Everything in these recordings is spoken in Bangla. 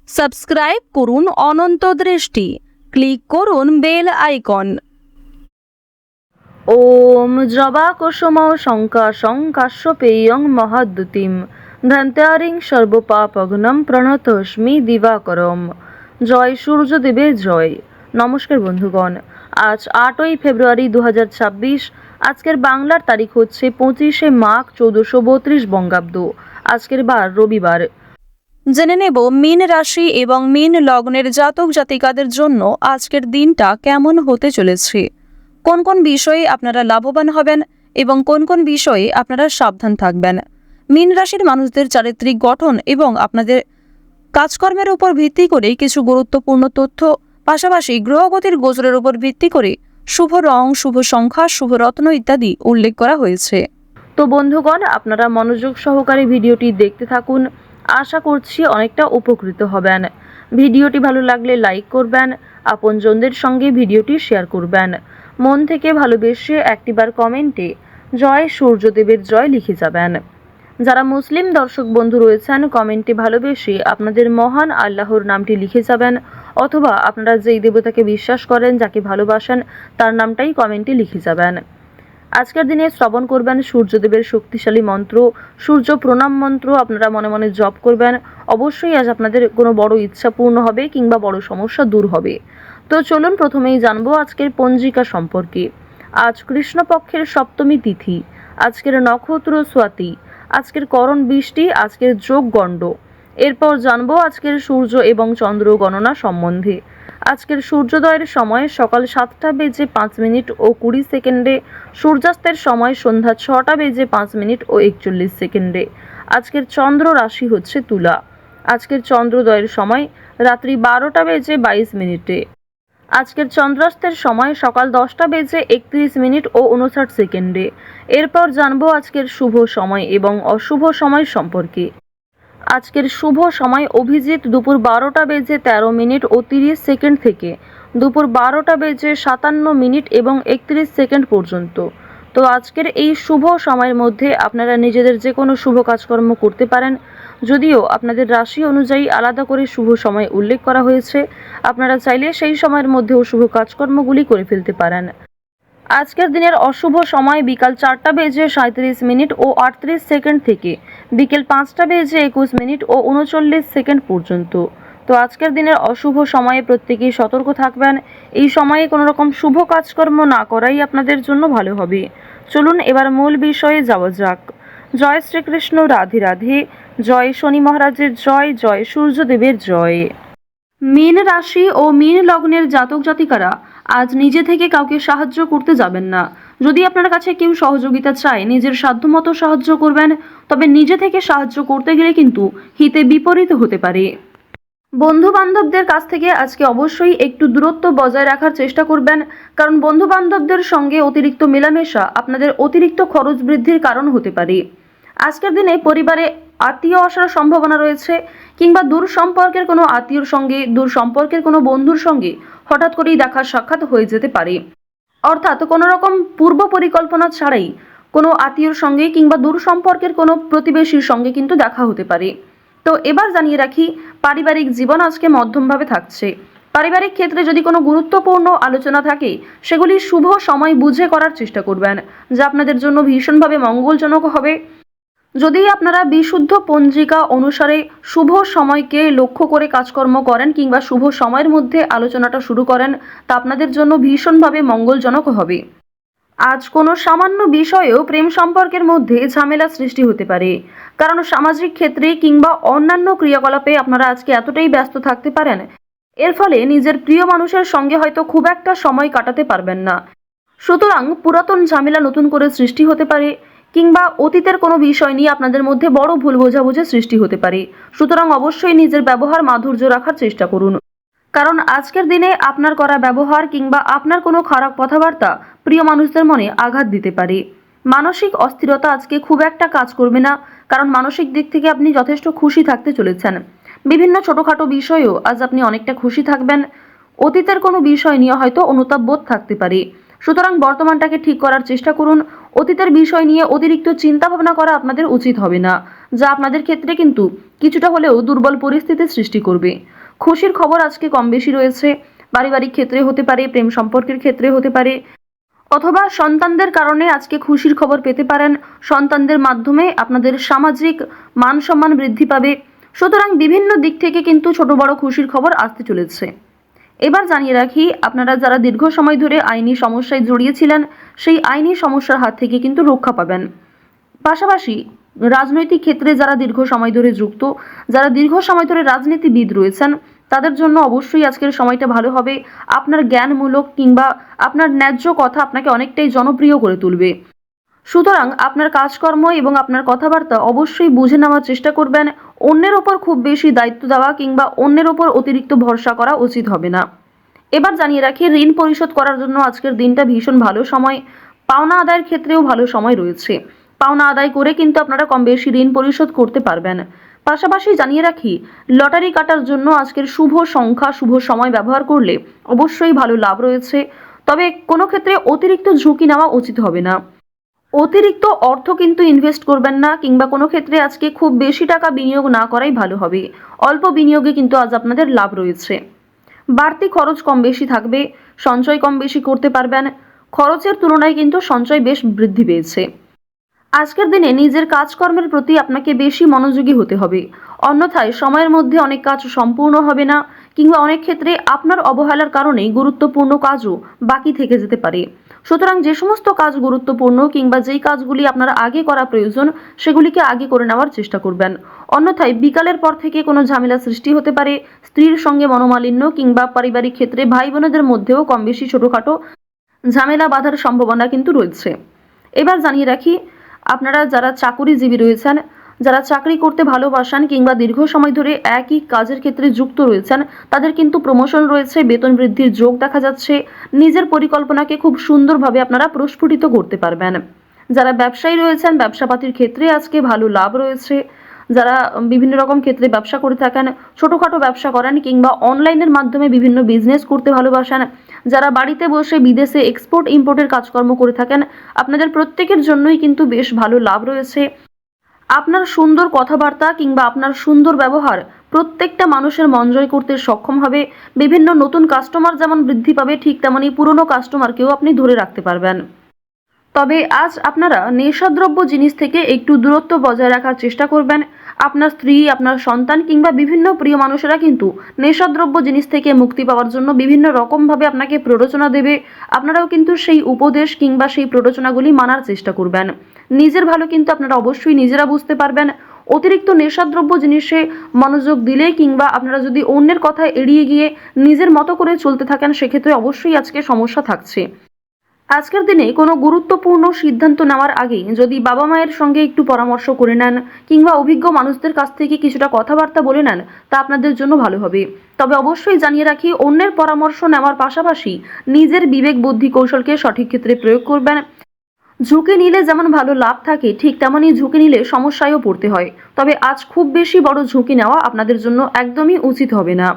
সাবস্ক্রাইব করুন অনন্ত দৃষ্টি, ক্লিক করুন বেল আইকন। ওম জবা কুসুম শঙ্কাশং কাশ্যপেয়ং মহাদ্যুতিম ধন্ত্যারিং সর্বপাপঘ্নম প্রণতস্মি দিবাকরম। জয় সূর্যদেবের জয়। নমস্কার বন্ধুগণ, আজ 8ই ফেব্রুয়ারি 2026। আজকের বাংলার তারিখ হচ্ছে 25শে মাঘ 1432 বঙ্গাব্দ। আজকের বার রবিবার। জেনে নেব মীন রাশি এবং মীন লগ্নের জাতক জাতিকাদের জন্য আজকের দিনটা কেমন হতে চলেছে, কোন কোন বিষয়ে আপনারা লাভবান হবেন এবং কোন কোন বিষয়ে আপনারা সাবধান থাকবেন। মীন রাশির মানুষদের চারিত্রিক গঠন এবং আপনাদের কাজকর্মের উপর ভিত্তি করে কিছু গুরুত্বপূর্ণ তথ্য, পাশাপাশি গ্রহগতির গোচরের উপর ভিত্তি করে শুভ রং, শুভ সংখ্যা, শুভ রত্ন ইত্যাদি উল্লেখ করা হয়েছে। তো বন্ধুগণ, আপনারা মনোযোগ সহকারে ভিডিওটি দেখতে থাকুন। আশা করছি অনেকটা উপকৃত হবেন। ভিডিওটি ভালো লাগলে লাইক করবেন, আপনজনদের সঙ্গে ভিডিওটি শেয়ার করবেন। মন থেকে ভালোবেসে একটিবার কমেন্টে জয় সূর্যদেবের জয় লিখে যাবেন। যারা মুসলিম দর্শক বন্ধু রয়েছেন, কমেন্টে ভালোবেসে আপনাদের মহান আল্লাহর নামটি লিখে যাবেন, অথবা আপনারা যেই দেবতাকে বিশ্বাস করেন, যাকে ভালোবাসেন, তার নামটাই কমেন্টে লিখে যাবেন। আজকের দিনে শ্রবণ করবেন সূর্যদেবের শক্তিশালী মন্ত্র, সূর্য প্রণাম মন্ত্র আপনারা মনে মনে জপ করবেন। অবশ্যই আজ আপনাদের কোনো বড় ইচ্ছা পূর্ণ হবে কিংবা বড় সমস্যা দূর হবে। তো চলুন প্রথমেই জানবো আজকের পঞ্জিকা সম্পর্কে। আজ কৃষ্ণপক্ষের সপ্তমী তিথি, আজকের নক্ষত্র স্বাতি, আজকের করণ বৃষ্টি, আজকের যোগ গণ্ড। এরপর জানবো আজকের সূর্য এবং চন্দ্র গণনা সম্বন্ধে। আজকের সূর্যোদয়ের সময় সকাল 7:05 ও 20 সেকেন্ডে, সূর্যাস্তের সময় সন্ধ্যা 6:05 ও 41 সেকেন্ডে। আজকের চন্দ্র রাশি হচ্ছে তুলা। আজকের চন্দ্রোদয়ের সময় রাত্রি 12:22। আজকের চন্দ্রাস্তের সময় সকাল 10:31 ও 59 সেকেন্ডে। এরপর জানবো আজকের শুভ সময় এবং অশুভ সময় সম্পর্কে। আজকের শুভ সময় অভিজিৎ দুপুর 12:13 ও 30 সেকেন্ড থেকে দুপুর 12:57 এবং 31 সেকেন্ড পর্যন্ত। তো আজকের এই শুভ সময়ের মধ্যে আপনারা নিজেদের যে কোনো শুভ কাজকর্ম করতে পারেন। যদিও আপনাদের রাশি অনুযায়ী আলাদা করে শুভ সময় উল্লেখ করা হয়েছে, আপনারা চাইলে সেই সময়ের মধ্যেও শুভ কাজকর্মগুলি করে ফেলতে পারেন। আজকের দিনের অশুভ সময় বিকাল 4:37 ও 38 সেকেন্ড থেকে বিকেল 5:21 ও 39 সেকেন্ড পর্যন্ত। তো আজকের দিনের অশুভ সময়ে প্রত্যেকেই সতর্ক থাকবেন। এই সময়ে কোনো রকম শুভ কাজকর্ম না করাই আপনাদের জন্য ভালো হবে। চলুন এবার মূল বিষয়ে যাওয়া যাক। জয় শ্রীকৃষ্ণ, রাধে রাধে, জয় শনি মহারাজের জয়, জয় সূর্যদেবের জয়। মীন রাশি ও মীন লগ্নের জাতক জাতিকারা আজ নিজে থেকে কাউকে সাহায্য করতে যাবেন না। যদি আপনার কাছে কেউ সহযোগিতা চায়, নিজের সাধ্যমতো সাহায্য করবেন, তবে নিজে থেকে সাহায্য করতে গেলে কিন্তু হিতে বিপরীত হতে পারে। বন্ধু বান্ধবদের কাছ থেকে আজকে অবশ্যই একটু দূরত্ব বজায় রাখার চেষ্টা করবেন, কারণ বন্ধু বান্ধবদের সঙ্গে অতিরিক্ত মেলামেশা আপনাদের অতিরিক্ত খরচ বৃদ্ধির কারণ হতে পারে। আজকের দিনে পরিবারে আত্মীয় আসার সম্ভাবনা রয়েছে, কিংবা দূর সম্পর্কের কোনো আত্মীয়র সঙ্গে, দূর সম্পর্কের কোনো বন্ধুর সঙ্গে হঠাৎ করেই দেখা সাক্ষাৎ হয়ে যেতে পারে। অর্থাৎ কোনো রকম পূর্ব পরিকল্পনা ছাড়াই কোনো আত্মীয়র সঙ্গে কিংবা দূর সম্পর্কের কোনো প্রতিবেশীর সঙ্গে কিন্তু দেখা হতে পারে। তো এবার জানিয়ে রাখি, পারিবারিক জীবন আজকে মধ্যমভাবে থাকছে। পারিবারিক ক্ষেত্রে যদি কোনো গুরুত্বপূর্ণ আলোচনা থাকে, সেগুলি শুভ সময় বুঝে করার চেষ্টা করবেন, যা আপনাদের জন্য ভীষণভাবে মঙ্গলজনক হবে। যদি আপনারা বিশুদ্ধ পঞ্জিকা অনুসারে শুভ সময়কে লক্ষ্য করে কাজকর্ম করেন কিংবা শুভ সময়ের মধ্যে আলোচনাটা শুরু করেন, তা আপনাদের জন্য ভীষণভাবে মঙ্গলজনক হবে। আজ কোনো সামান্য বিষয়েও প্রেম সম্পর্কের মধ্যে ঝামেলা সৃষ্টি হতে পারে, কারণ সামাজিক ক্ষেত্রে কিংবা অন্যান্য ক্রিয়াকলাপে আপনারা আজকে এতটাই ব্যস্ত থাকতে পারেন, এর ফলে নিজের প্রিয় মানুষের সঙ্গে হয়তো খুব একটা সময় কাটাতে পারবেন না। সুতরাং পুরাতন ঝামেলা নতুন করে সৃষ্টি হতে পারে, কিংবা অতীতের কোনো বিষয় নিয়ে আপনাদের মধ্যে বড় ভুল বোঝাবুঝি সৃষ্টি হতে পারে। সুতরাং অবশ্যই নিজের ব্যবহার মাধুর্য রাখার চেষ্টা করুন, কারণ আজকের দিনে আপনার করা ব্যবহার কিংবা আপনার কোনো খারাপ কথাবার্তা প্রিয় মানুষদের মনে আঘাত দিতে পারে। মানসিক অস্থিরতা আজকে খুব একটা কাজ করবে না, কারণ মানসিক দিক থেকে আপনি যথেষ্ট খুশি থাকতে চলেছেন। বিভিন্ন ছোটোখাটো বিষয়েও আজ আপনি অনেকটা খুশি থাকবেন। অতীতের কোনো বিষয় নিয়ে হয়তো অনুতাপ বোধ থাকতে পারে। সুতরাং বর্তমানটাকে ঠিক করার চেষ্টা করুন। অতীতের বিষয় নিয়ে অতিরিক্ত চিন্তা ভাবনা করা আপনাদের উচিত হবে না, যা আপনাদের ক্ষেত্রে কিন্তু কিছুটা হলেও দুর্বল পরিস্থিতির সৃষ্টি করবে। খুশির খবর আজকে কম বেশি রয়েছে। পারিবারিক ক্ষেত্রে হতে পারে, প্রেম সম্পর্কের ক্ষেত্রে হতে পারে, অথবা সন্তানদের কারণে আজকে খুশির খবর পেতে পারেন। সন্তানদের মাধ্যমে আপনাদের সামাজিক মান সম্মান বৃদ্ধি পাবে। সুতরাং বিভিন্ন দিক থেকে কিন্তু ছোট বড় খুশির খবর আসতে চলেছে। এবার জানিয়ে রাখি, আপনারা যারা দীর্ঘ সময় ধরে আইনি সমস্যায় জড়িয়েছিলেন, সেই আইনি সমস্যার হাত থেকে কিন্তু রক্ষা পাবেন। পাশাপাশি রাজনৈতিক ক্ষেত্রে যারা দীর্ঘ সময় ধরে যুক্ত, যারা দীর্ঘ সময় ধরে রাজনীতিবিদ রয়েছেন, তাদের জন্য অবশ্যই আজকের সময়টা ভালো হবে। আপনার জ্ঞানমূলক কিংবা আপনার ন্যায্য কথা আপনাকে অনেকটাই জনপ্রিয় করে তুলবে। সুতরাং আপনার কাজকর্ম এবং আপনার কথাবার্তা অবশ্যই বুঝে নেওয়ার চেষ্টা করবেন। অন্যের ওপর খুব বেশি দায়িত্ব দেওয়া কিংবা অন্যের ওপর অতিরিক্ত ভরসা করা উচিত হবে না। এবার জানিয়ে রাখি, ঋণ পরিশোধ করার জন্য আজকের দিনটা ভীষণ ভালো সময়। পাওনা আদায়ের ক্ষেত্রেও ভালো সময় রয়েছে। পাওনা আদায় করে কিন্তু আপনারা কম বেশি ঋণ পরিশোধ করতে পারবেন। পাশাপাশি জানিয়ে রাখি, লটারি কাটার জন্য আজকের শুভ সংখ্যা, শুভ সময় ব্যবহার করলে অবশ্যই ভালো লাভ রয়েছে। তবে কোনো ক্ষেত্রে অতিরিক্ত ঝুঁকি নেওয়া উচিত হবে না। অতিরিক্ত অর্থ কিন্তু ইনভেস্ট করবেন না, কিংবা কোনো ক্ষেত্রে আজকে খুব বেশি টাকা বিনিয়োগ না করাই ভালো হবে। অল্প বিনিয়োগে কিন্তু আজ আপনাদের লাভ রয়েছে। বাড়তি খরচ কম বেশি থাকবে, সঞ্চয় কম বেশি করতে পারবেন। খরচের তুলনায় কিন্তু সঞ্চয় বেশ বৃদ্ধি পেয়েছে। আজকের দিনে নিজের কাজকর্মের প্রতি আপনাকে বেশি মনোযোগী হতে হবে, অন্যথায় সময়ের মধ্যে অনেক কাজ সম্পূর্ণ হবে না, কিংবা অনেক ক্ষেত্রে আপনার অবহেলার কারণে গুরুত্বপূর্ণ কাজও বাকি থেকে যেতে পারে। সুতরাং যে সমস্ত কাজ গুরুত্বপূর্ণ কিংবা যেই কাজগুলি আপনার আগে করা প্রয়োজন, সেগুলিকে আগে করে নেওয়ার চেষ্টা করবেন। অন্যথায় বিকালের পর থেকে কোনো ঝামেলা সৃষ্টি হতে পারে। স্ত্রীর সঙ্গে মনোমালিন্য কিংবা পারিবারিক ক্ষেত্রে ভাই বোনেদের মধ্যেও কম বেশি ছোটোখাটো ঝামেলা বাঁধার সম্ভাবনা কিন্তু রয়েছে। এবার জানিয়ে রাখি, আপনারা যারা চাকুরিজীবী রয়েছেন, যারা চাকরি করতে ভালোবাসেন কিংবা দীর্ঘ সময় ধরে একই কাজের ক্ষেত্রে যুক্ত রয়েছেন, তাদের কিন্তু প্রমোশন রয়েছে, বেতন বৃদ্ধির যোগ দেখা যাচ্ছে। নিজের পরিকল্পনাকে খুব সুন্দরভাবে আপনারা প্রস্ফুটিত করতে পারবেন। যারা ব্যবসায়ী রয়েছেন, ব্যবসাপাতির ক্ষেত্রে আজকে ভালো লাভ রয়েছে। যারা বিভিন্ন রকম ক্ষেত্রে ব্যবসা করে থাকেন, ছোটোখাটো ব্যবসা করেন কিংবা অনলাইনের মাধ্যমে বিভিন্ন বিজনেস করতে ভালোবাসেন, যারা বাড়িতে বসে বিদেশে এক্সপোর্ট ইম্পোর্টের কাজকর্ম করে থাকেন, আপনাদের প্রত্যেকের জন্যই কিন্তু বেশ ভালো লাভ রয়েছে। আপনার সুন্দর কথাবার্তা কিংবা আপনার সুন্দর ব্যবহার প্রত্যেকটা মানুষের মন জয় করতে সক্ষম হবে। বিভিন্ন নতুন কাস্টমার যেমন বৃদ্ধি পাবে, ঠিক তেমনি পুরনো কাস্টমারকেও আপনি ধরে রাখতে পারবেন। তবে আজ আপনারা নেশাদ্রব্য জিনিস থেকে একটু দূরত্ব বজায় রাখার চেষ্টা করবেন। আপনার স্ত্রী, আপনার সন্তান কিংবা বিভিন্ন প্রিয় মানুষেরা কিন্তু নেশাদ্রব্য জিনিস থেকে মুক্তি পাওয়ার জন্য বিভিন্ন রকমভাবে আপনাকে প্ররোচনা দেবে। আপনারাও কিন্তু সেই উপদেশ কিংবা সেই প্ররোচনাগুলি মানার চেষ্টা করবেন। নিজের ভালো কিন্তু আপনারা অবশ্যই নিজেরা বুঝতে পারবেন। অতিরিক্ত নেশাদ্রব্য জিনিসে মনোযোগ দিলে কিংবা আপনারা যদি অন্যের কথা এড়িয়ে গিয়ে নিজের মতো করে চলতে থাকেন, সেক্ষেত্রে অবশ্যই আজকে সমস্যা থাকছে। আজকের দিনে কোনো গুরুত্বপূর্ণ সিদ্ধান্ত নেওয়ার আগে যদি বাবা মায়ের সঙ্গে একটু পরামর্শ করে নেন কিংবা অভিজ্ঞ মানুষদের কাছ থেকে কিছুটা কথাবার্তা বলে নেন, তা আপনাদের জন্য ভালো হবে। তবে অবশ্যই জানিয়ে রাখি, অন্যের পরামর্শ নেওয়ার পাশাপাশি নিজের বিবেক বুদ্ধি কৌশলকে সঠিক ক্ষেত্রে প্রয়োগ করবেন। ঝুঁকি নিলে যেমন ভালো লাভ থাকে, ঠিক তেমনই ঝুঁকি নিলে সমস্যায়ও পড়তে হয়। তবে আজ খুব বেশি বড় ঝুঁকি নেওয়া আপনাদের জন্য একদমই উচিত হবে না।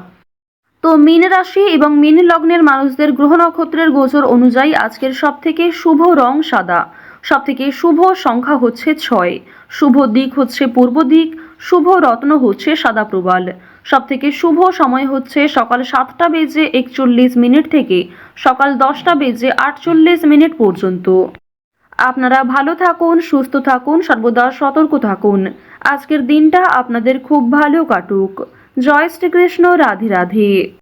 তো মীন রাশি এবং মীন লগ্নের মানুষদের গ্রহ নক্ষত্রের গোচর অনুযায়ী আজকের সবথেকে শুভ রং সাদা, সবথেকে শুভ সংখ্যা হচ্ছে 6, শুভ দিক হচ্ছে পূর্ব দিক, শুভ রত্ন হচ্ছে সাদা প্রবাল। সবথেকে শুভ সময় হচ্ছে সকাল 7টা বেজে 41 মিনিট থেকে সকাল 10টা বেজে 48 মিনিট পর্যন্ত। আপনারা ভালো থাকুন, সুস্থ থাকুন, সর্বদা সতর্ক থাকুন। আজকের দিনটা আপনাদের খুব ভালো কাটুক। জয় শ্রীকৃষ্ণ। রাধে রাধে।